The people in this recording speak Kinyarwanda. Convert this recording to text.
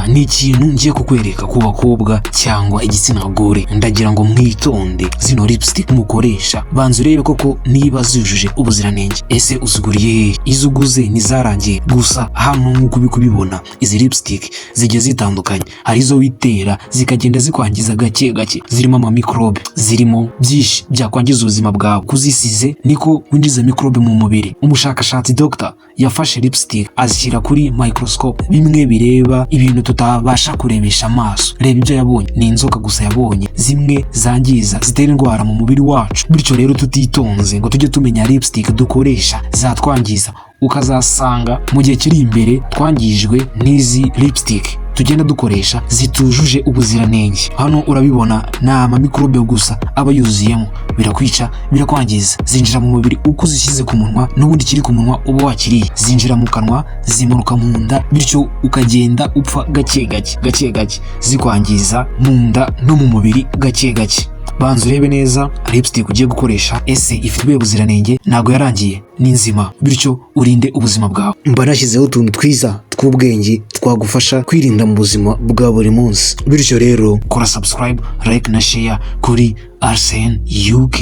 ni ikintu ngiye kukwereka ku bakobwa cyangwa igitsina gore. Ndagira ngo mwitonde, zino lipstick mukoresha banza urebe koko niba zujuje ubuziranenge. Ese uziguriye izo uguze nizarangiye gusa? Hano nk'uko kubibona izi lipstick zigiye zitandukanye, hari izo witera zikagenda zikwangiza gake gake, zirimo ama microbe, zirimo byinshi byakwangiza ubuzima bwawe. Kuzisize niko winjiza microbe mu mubiri. Umushakashatsi Dr. yafashe lipstick azishyira kuri microscope, bimwe bireba ibintu tutabasha kurebesha amaso. Reba ibyo yabonye, ni inzoka gusa yabonye, zimwe zangiza zitera indwara mu mubiri wacu. Bityo rero tutitonze ngo tujye tumenya lipstick dukoresha zatwangiza, ukazasanga mu gihe kiri imbere twangijwe n'izi lipstick tugenda dukoresha zitujuje ubuziranenge. Hano urabibona ni ama microbe gusa aba yuzuyemo, birakwica, birakwangiza, zinjira mu mubiri uko zishyize ku munwa, n'ubundi kiri ku munwa uba wakiriye, zinjira mu kanwa, zimanuka mu nda, bityo ukagenda upfa gake gake zikwangiza mu nda no mu mubiri gake gake. Banza urebe neza lipstick ugiye gukoresha, ese ifite ubuziranenge? Ntago yarangiye, ni nzima, bityo urinde ubuzima bwawe. Mba nashyizeho utuntu twiza tw'ubwenge twagufasha kwirinda mu buzima bwa buri munsi. Bityo rero kora subscribe, like na share kuri Arsene UK.